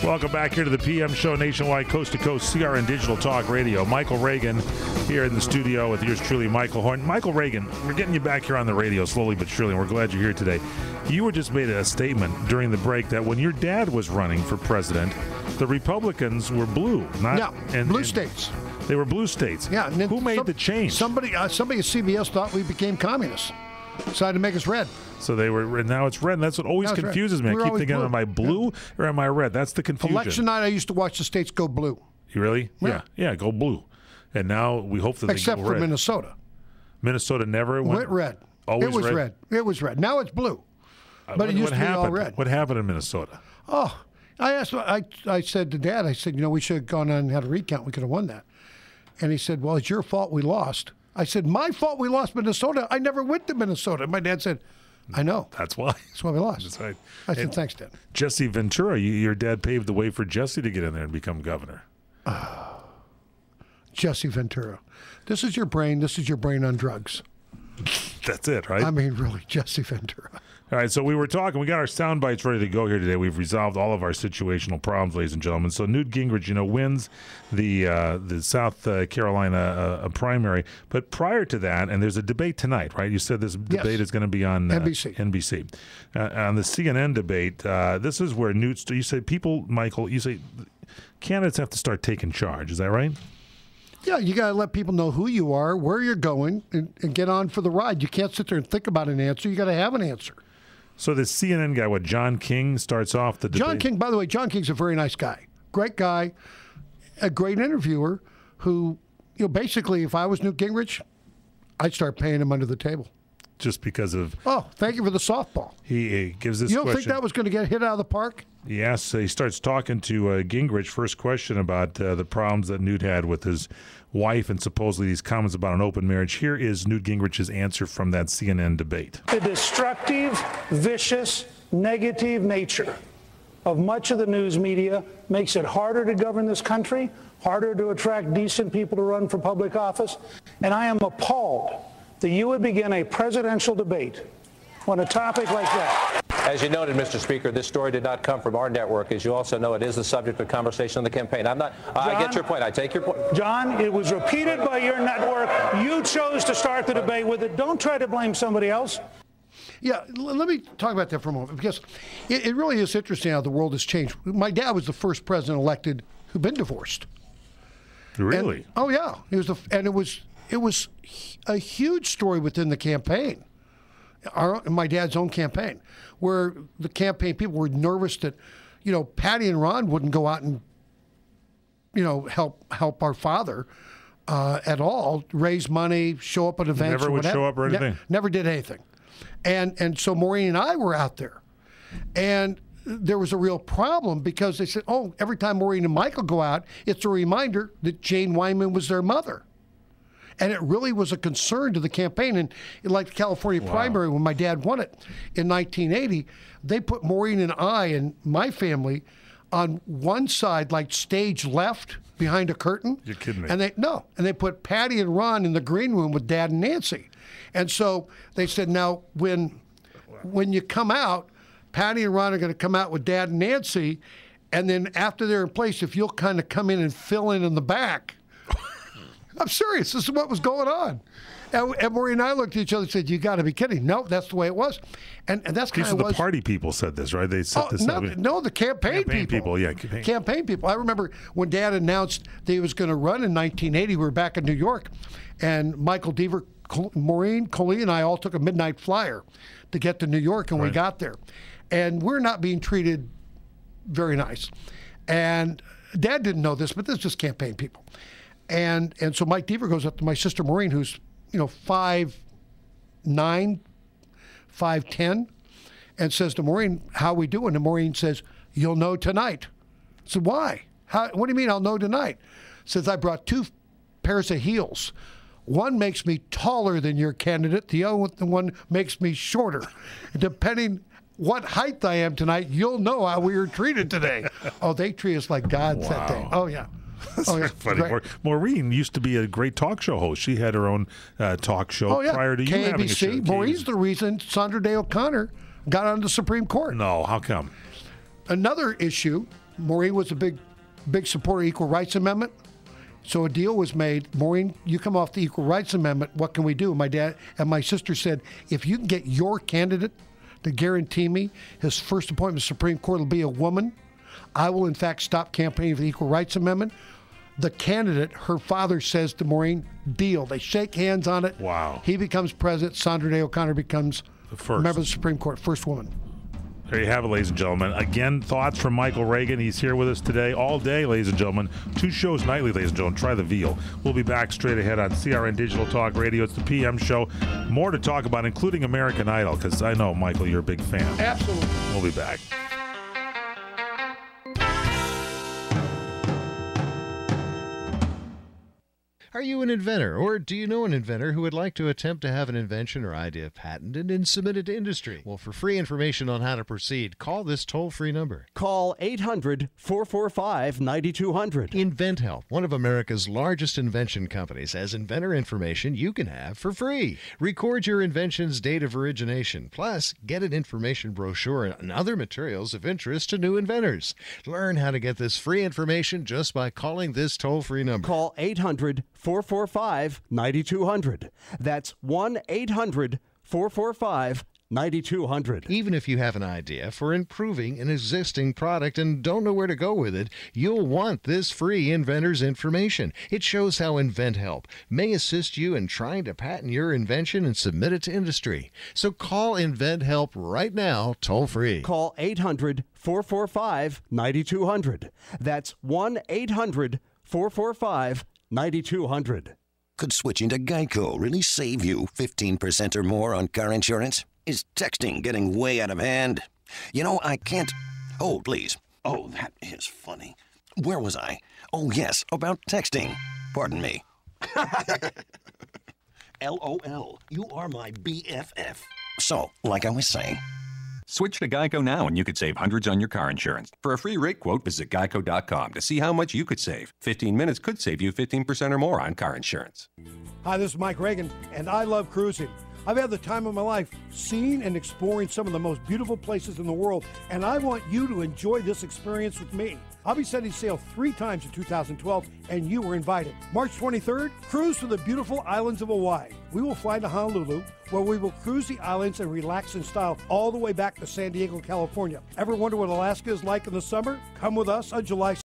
Welcome back here to the PM show, nationwide, coast to coast, CRN Digital Talk Radio. Michael Reagan here in the studio with yours truly, Michael Horn. Michael Reagan, we're getting you back here on the radio slowly but surely, and we're glad you're here today. You were just made a statement during the break that when your dad was running for president, the Republicans were blue. Blue states. They were blue states. Yeah. Who made the change? Somebody at CBS thought we became communists. Decided to make us red. So they were, now it's red. And that's what always confuses me. I keep thinking, am I blue or am I red? That's the confusion. Election night, I used to watch the states go blue. You really? Yeah, go blue. And now we hope that they go red. Except for Minnesota. Minnesota never went red. Always it was red. It was red. Now it's blue. But it used to be all red. What happened in Minnesota? Oh, I said to Dad, I said, we should have gone on and had a recount. We could have won that. And he said, well, it's your fault we lost. I said, my fault we lost Minnesota. I never went to Minnesota. My dad said, I know. That's why. That's why we lost. That's right. I said, thanks, Dad. Jesse Ventura, your dad paved the way for Jesse to get in there and become governor. Jesse Ventura. This is your brain. This is your brain on drugs. That's it, right? I mean, really, Jesse Ventura. All right, so we were talking. We got our sound bites ready to go here today. We've resolved all of our situational problems, ladies and gentlemen. So Newt Gingrich, wins the South Carolina primary. But prior to that, and there's a debate tonight, right? You said this debate is going to be on NBC. On the CNN debate, this is where Newt. You say Michael. You say candidates have to start taking charge. Is that right? Yeah, you got to let people know who you are, where you're going, and get on for the ride. You can't sit there and think about an answer. You got to have an answer. So this CNN guy, John King, starts off the debate? John King, by the way, John King's a very nice guy. Great guy, a great interviewer who, basically, if I was Newt Gingrich, I'd start paying him under the table. Just because of... Oh, thank you for the softball. He gives this question. You don't think that was going to get hit out of the park? Yes, he starts talking to Gingrich. First question about the problems that Newt had with his wife and supposedly these comments about an open marriage. Here is Newt Gingrich's answer from that CNN debate. The destructive, vicious, negative nature of much of the news media makes it harder to govern this country, harder to attract decent people to run for public office, and I am appalled that you would begin a presidential debate on a topic like that. As you noted, Mr. Speaker, this story did not come from our network. As you also know, it is the subject of conversation on the campaign. I get your point. I take your point. John, it was repeated by your network. You chose to start the debate with it. Don't try to blame somebody else. Yeah, let me talk about that for a moment, because it really is interesting how the world has changed. My dad was the first president elected who'd been divorced. Really? Oh, yeah. It was a huge story within the campaign. My dad's own campaign, where the campaign people were nervous that, Patty and Ron wouldn't go out and, help our father at all, raise money, show up at events. Never would show up or anything. Never did anything. And so Maureen and I were out there. And there was a real problem because they said, every time Maureen and Michael go out, it's a reminder that Jane Wyman was their mother. And it really was a concern to the campaign. And like the California primary, when my dad won it in 1980, they put Maureen and I and my family on one side, like stage left, behind a curtain. You're kidding me. And they put Patty and Ron in the green room with Dad and Nancy. And so they said, now, when you come out, Patty and Ron are going to come out with Dad and Nancy, and then after they're in place, if you'll kind of come in and fill in the back. I'm serious. This is what was going on. And Maureen and I looked at each other and said, you got to be kidding. No, that's the way it was. And that's kind of the party people said this, right? They set this up. No, the campaign people. Campaign people. I remember when Dad announced that he was going to run in 1980, we were back in New York, and Michael Deaver, Maureen, Colleen, and I all took a midnight flyer to get to New York, and we got there. And we're not being treated very nice. And Dad didn't know this, but this is just campaign people. And so Mike Deaver goes up to my sister Maureen, who's 5'9", 5'10", and says to Maureen, "How we doing?" And Maureen says, "You'll know tonight." I said, "Why? What do you mean I'll know tonight?" Says, "I brought 2 pairs of heels. One makes me taller than your candidate. The other one makes me shorter. Depending what height I am tonight, you'll know how we were treated today." Oh, they treat us like gods that day. Oh, yeah. That's funny. Maureen used to be a great talk show host. She had her own talk show prior to you having a show. Maureen's the reason Sandra Day O'Connor got on the Supreme Court. No, how come? Another issue Maureen was a big supporter of Equal Rights Amendment. So a deal was made. Maureen, you come off the Equal Rights Amendment. What can we do? My dad and my sister said, if you can get your candidate to guarantee me his first appointment to the Supreme Court will be a woman, I will in fact stop campaigning for the Equal Rights Amendment. The candidate, her father says to Maureen, deal. They shake hands on it. Wow. He becomes president. Sandra Day O'Connor becomes first member of the Supreme Court, first woman. There you have it, ladies and gentlemen. Again, thoughts from Michael Reagan. He's here with us today, all day, ladies and gentlemen. 2 shows nightly, ladies and gentlemen. Try the veal. We'll be back straight ahead on CRN Digital Talk Radio. It's the PM show. More to talk about, including American Idol, because I know, Michael, you're a big fan. Absolutely. We'll be back. Are you an inventor, or do you know an inventor who would like to attempt to have an invention or idea patented and submitted to industry? Well, for free information on how to proceed, call this toll-free number. Call 800-445-9200. InventHelp, one of America's largest invention companies, has inventor information you can have for free. Record your invention's date of origination, plus get an information brochure and other materials of interest to new inventors. Learn how to get this free information just by calling this toll-free number. Call 800-445-9200. That's 1-800-445-9200. Even if you have an idea for improving an existing product and don't know where to go with it, you'll want this free inventor's information. It shows how InventHelp may assist you in trying to patent your invention and submit it to industry. So call InventHelp right now, toll free. Call 800-445-9200. That's 1-800-445-9200. Could switching to Geico really save you 15% or more on car insurance? Is texting getting way out of hand? You know, I can't... Oh, please. Oh, that is funny. Where was I? Oh, yes, about texting. Pardon me. LOL, you are my BFF. So, like I was saying... Switch to Geico now and you could save hundreds on your car insurance. For a free rate quote, visit geico.com to see how much you could save. 15 minutes could save you 15% or more on car insurance. Hi, this is Mike Reagan, and I love cruising. I've had the time of my life seeing and exploring some of the most beautiful places in the world, and I want you to enjoy this experience with me. I'll be setting sail 3 times in 2012, and you were invited. March 23rd, cruise to the beautiful islands of Hawaii. We will fly to Honolulu, where we will cruise the islands and relax in style all the way back to San Diego, California. Ever wonder what Alaska is like in the summer? Come with us on July